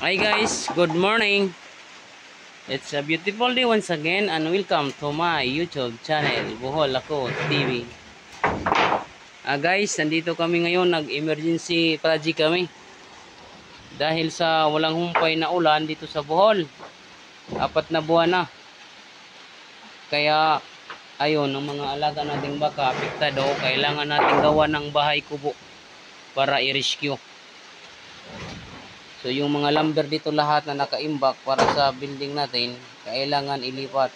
Hi guys, good morning. It's a beautiful day once again and welcome to my YouTube channel, Bohol Ako TV. Guys, nandito kami ngayon, nag-emergency project kami. Dahil sa walang humpay na ulan dito sa Bohol. 4 na buwan na. Kaya ayun, ang mga alaga nating baka apektado, kailangan nating gawa ng bahay kubo para i-rescue. So yung mga lumber dito lahat na nakaimbak para sa building natin, kailangan ilipat.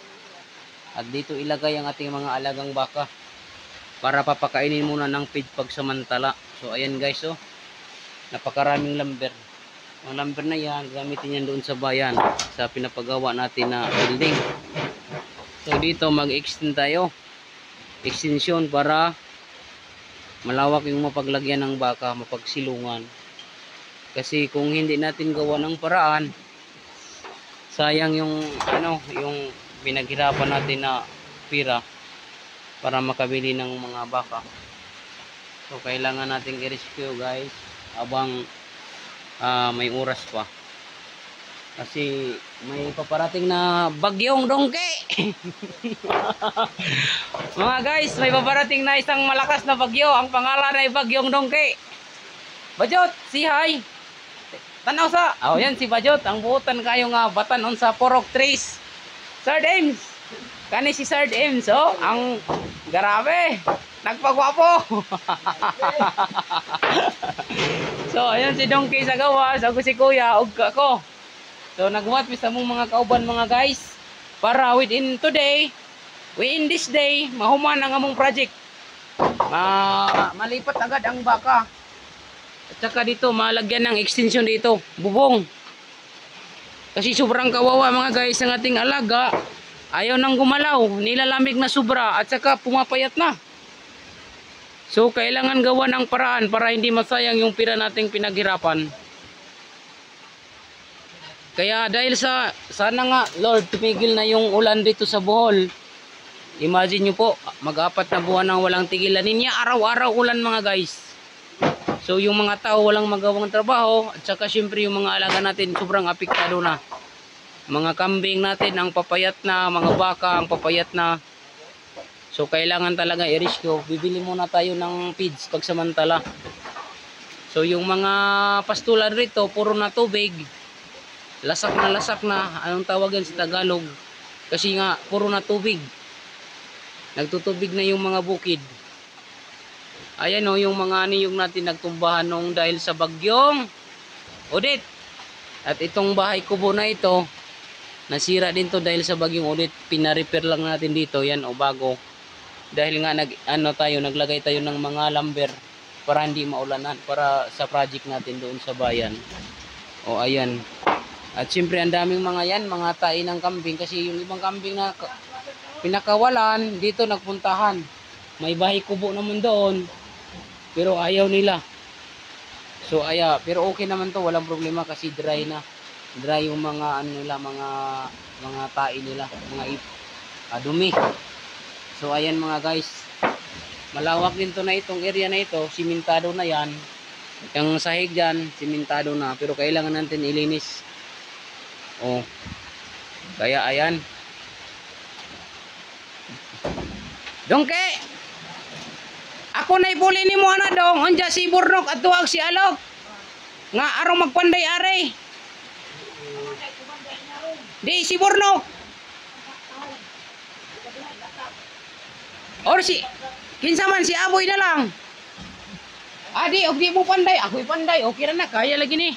At dito ilagay ang ating mga alagang baka para papakainin muna ng feed pagsamantala. So ayan guys, oh, napakaraming lumber. Ang lumber na yan, gamitin yan doon sa bayan sa pinapagawa natin na building. So dito mag-extend tayo. Extension para malawak yung mapaglagyan ng baka, mapagsilungan. Kasi kung hindi natin gawa ng paraan, sayang yung yung pinaghirapan natin na pira para makabili ng mga baka. So kailangan nating i-rescue guys habang may oras pa. Kasi may paparating na bagyong dongke. Mga guys, may paparating na isang malakas na bagyo. Ang pangalan ay bagyong dongke. Bajot, si hi. Tanaw sa, yan si Bajot, ang buutan kayo nga batan on sa porok trees. Sir James, kani si Sir James, oh, ang grabe, nagpagwapo. So, ayan si Donkey sa gawas, ako si Kuya, ug ako. So, nagbuhat mi sa mong mga kauban mga guys, para within this day, mahuman ang among project. Malipat agad ang baka. At saka dito, malagyan ng extension dito, bubong. Kasi sobrang kawawa mga guys ang ating alaga. Ayaw nang gumalaw, nilalamig na sobra at saka pumapayat na. So kailangan gawa ng paraan para hindi masayang yung pira nating pinaghirapan. Kaya dahil sana nga Lord, tumigil na yung ulan dito sa Bohol. Imagine nyo po, mag-4 na buwan nang walang tigilan niya, araw-araw ulan mga guys. So yung mga tao walang magawang trabaho at saka syempre yung mga alaga natin sobrang apektado na. Mga kambing natin ang papayat na, mga baka ang papayat na. So kailangan talaga i-rescue. Bibili muna tayo ng feeds pagsamantala. So yung mga pastulan rito puro na tubig. Lasak na. Anong tawag yan sa Tagalog? Kasi nga puro na tubig. Nagtutubig na yung mga bukid. Ayan o, yung mga niyog natin nagtumbahan nung dahil sa bagyong Odette. At itong bahay kubo na ito, nasira din to dahil sa bagyong Odette. Pina-repair lang natin dito, yan o, bago. Dahil nga naglagay tayo ng mga lumber para hindi maulanan, para sa project natin doon sa bayan. O ayan. At siyempre ang daming mga yan, mga tae ng kambing. Kasi yung ibang kambing na pinakawalan, dito nagpuntahan. May bahay kubo naman doon. Pero ayaw nila. So pero okay naman to, walang problema kasi dry na. Dry yung mga mga tae nila, mga dumi. So ayan mga guys. Malawak din to na itong area na ito, simentado na yan. Yung sahig diyan, simentado na, pero kailangan natin ilinis. Oh. Kaya ayan. Dongke! Ako na ipuli ni mo ana dong, anja si Burnok at tuwag si Alok. Nga arong magpanday are. Di si Burnok. Or kinsa man si Aboy na lang. Adi, og di mo panday, ako'y panday, okay ra na, kaya lagi ni.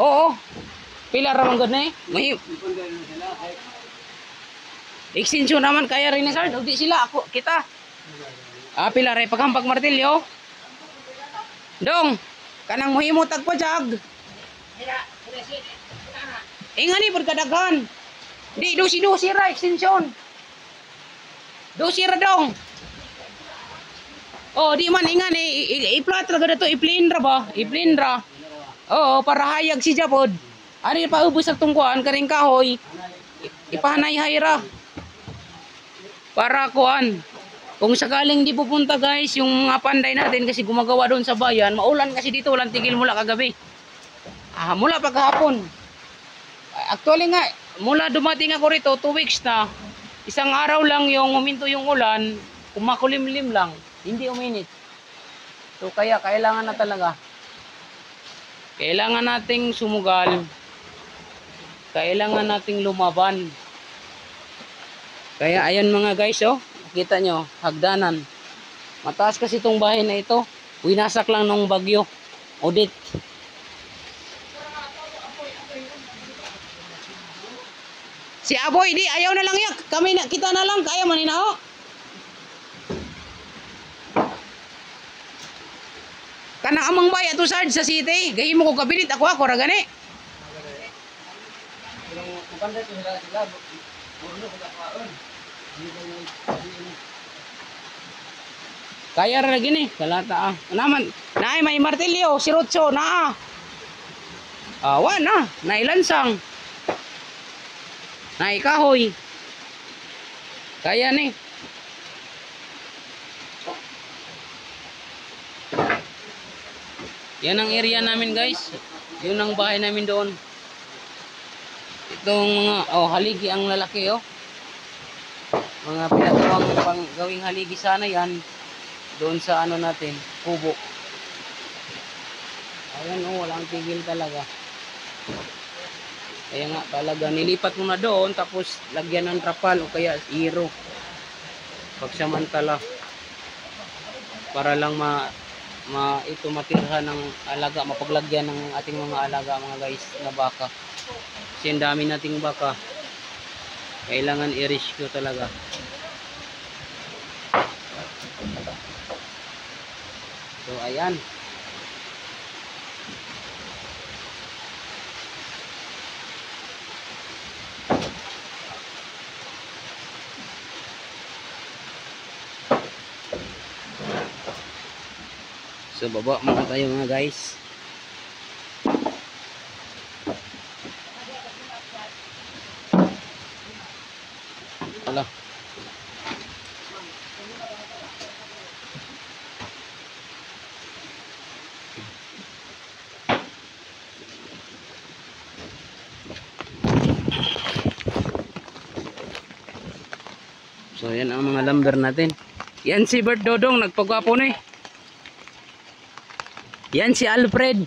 Oo. Pila ra man gud na eh. May extension naman kaya rin ni sir, og di sila ako kita. Pila ray paghampag martilyo. Dong, kanang mohimo tagpa jag. Ingani pud kadaghan. Di dosi ra extension. Dosi ra dong. Oh, di man ingani i-flat ra gud to, i-plain ra ba? I-plain ra. Oo, para hayag si Japod. Ari pa ubos ang tungkuan karing kahoy. Ipahanay-hay ra. Para kuan. Kung sakaling di pupunta guys, yung mga panday natin kasi gumagawa doon sa bayan, maulan kasi dito, walang tigil mula kagabi. mula paghapon. Actually nga, mula dumating ako rito, 2 weeks na. Isang araw lang yung huminto yung ulan, kumakulimlim lang, hindi uminit. So kaya kailangan na talaga. Kailangan nating sumugal. Kailangan nating lumaban. Kaya ayan mga guys, oh. Kita nyo, hagdanan. Mataas kasi itong bahay na ito. Winasak lang ng bagyo. Audit. Si Aboy, di, ayaw na lang yak. Kami na, kita na lang, kaya manina ho. Kanang amang bay ato Sarge sa city. Gahi mo ko kabilit ako ra gani. Kaya ra gini, kalata ah. Naman, naay may martilyo, sirotso na. Awa na, nailansang. Naay kahoy. Kaya ni. Yan ang area namin guys. Yun ang bahay namin doon. Itong mga haligi ang lalaki oh. Mga pinagawang pang gawing haligi sana yan. Doon sa ano natin, kubo. Ayan oh, walang tigil talaga. Kaya nga talaga nilipat mo na doon tapos lagyan ng trapal o kaya iro. Pagsamantala para lang ito matirhan ng alaga, mapaglagyan ng ating mga alaga mga guys na baka. Kasi ang dami nating baka. Kailangan i-rescue talaga. So ayan. So baba muna tayo mga guys. Ala. So yan ang mga lumber natin. Yan si Bert Dodong nagpagwapo na eh. Yan si Alfred.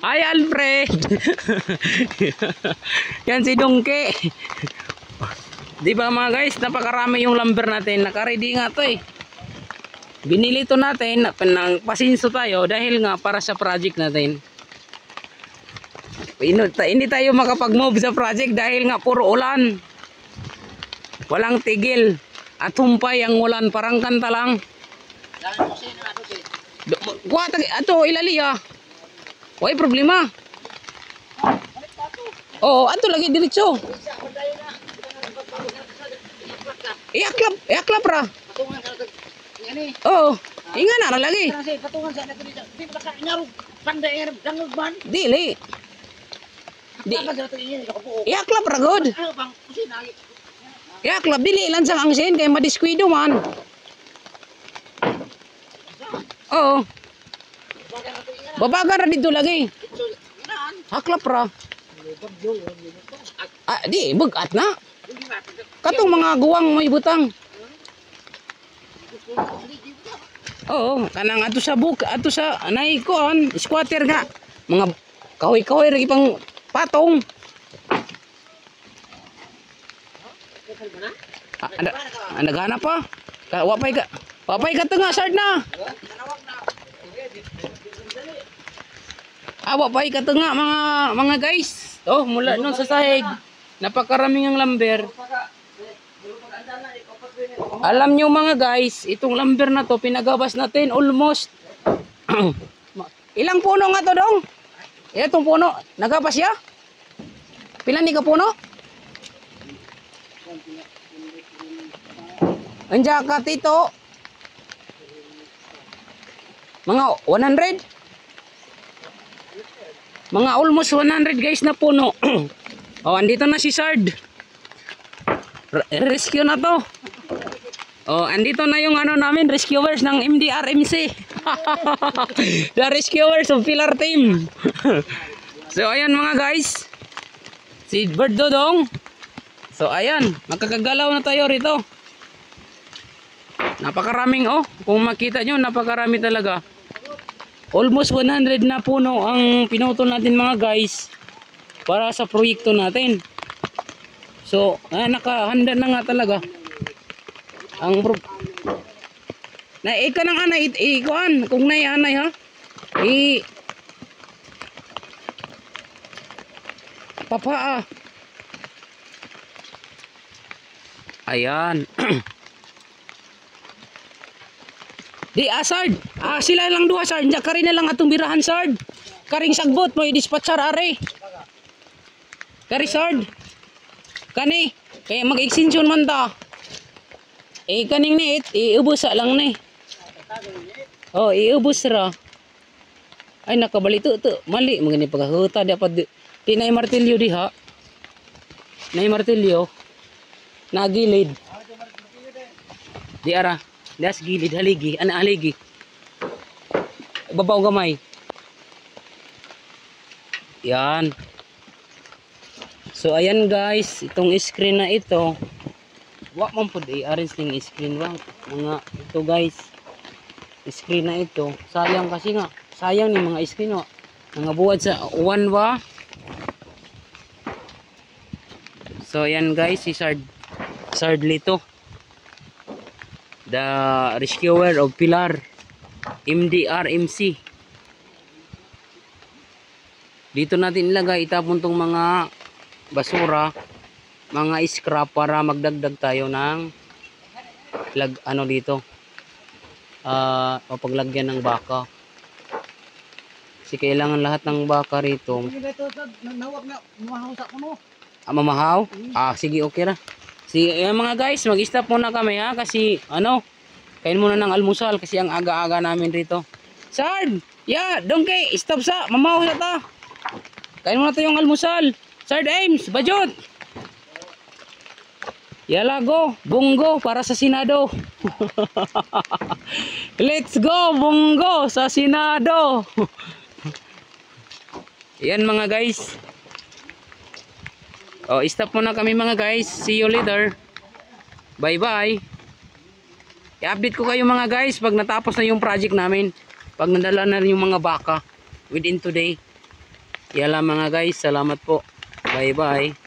Ay Alfred. Yan si Dongke. Di ba mga guys, napakarami yung lumber natin. Naka-ready nga to eh. Binili to natin, pasinso tayo dahil nga para sa project natin. Hindi tayo makapag-move sa project dahil nga puro ulan. Walang tigil. At humpay ang ulan, parang kanta lang. Kuha ato ilaliya. Way problema. Oo, ato lagi diretso. Iyaklap ra. Oo, inga na lagi. Dili. Iyaklap ra god. Iyaklap dili lansang ang sin kay madiskwido man. Oo. Babaga ra dito lagi. Haklap ra. Di, bugat na. Katong mga guwang may butang. Oo, kanang ato sa ato sa naikon, squatter nga. Mga kahoy-kahoy ra pang patong. Naghanap pa. Wapay ka to nga, Sard na. Wapay ka to nga mga guys. Oh, mula nun sa sahig. Napakaraming ang lumber. Alam nyo mga guys, itong lumber na to pinagabas natin almost ilang puno nga to dong? Itong puno, nagabas ya? Pilan ni ka puno? Anja ka tito? Mga 100? Mga almost 100 guys na puno. Oh, andito na si Sard. Rescue na to. Oh, andito na yung ano namin, rescuers ng MDRMC. The rescuers of Pilar Team. So ayan mga guys. Si Bird Dodong. So ayan, makakagalaw na tayo rito. Napakaraming kung makita nyo, napakarami talaga. Almost 100 na puno ang pinutol natin mga guys para sa proyekto natin. So nakahanda na nga talaga. Ang na ika nang anay ikuan kung nay anay ha. Papa. Ayan. Di asard. Sila lang duha sard. Kari na lang atong birahan sard. Karing sagbot mo i-dispatchar are. Kari sard. Kani kay mag-extension man ta. Kaning ni iubos lang ni. Iubos ra. Ay nakabalito to. Mali magani pagkahuta dapat di nay martilyo diha. Nay martilyo. Nagilid. Di ara. Das gilid haligi, ana haligi. Babaw gamay. Yan. So ayan guys, itong screen na ito. Wa man pud i-arrange ning screen ba? Mga ito guys. Screen na ito. Sayang kasi nga. Sayang ni mga screen wa. Mga buwad sa uwan ba? So ayan guys, si Sard Lito. The rescuer of Pilar MDRMC. Dito natin ilagay itapon tong mga basura, mga scrap para magdagdag tayo ng dito papaglagyan ng baka. Kasi kailangan lahat ng baka rito. Mamahaw? Sige, okay ra. Mga guys, mag-stop muna kami ha kasi kain muna ng almusal kasi ang aga-aga namin rito. Sard, donkey, stop sa, mamaw sa ta. Kain muna tayong almusal. Sard Ames, Bajot. Yala go, bungo para sa Senado. Let's go, bungo sa Senado. Yan mga guys. Stop muna kami mga guys. See you later. Bye bye. I-update ko kayo mga guys pag natapos na yung project namin. Pag nadala na yung mga baka within today. Yala mga guys. Salamat po. Bye bye.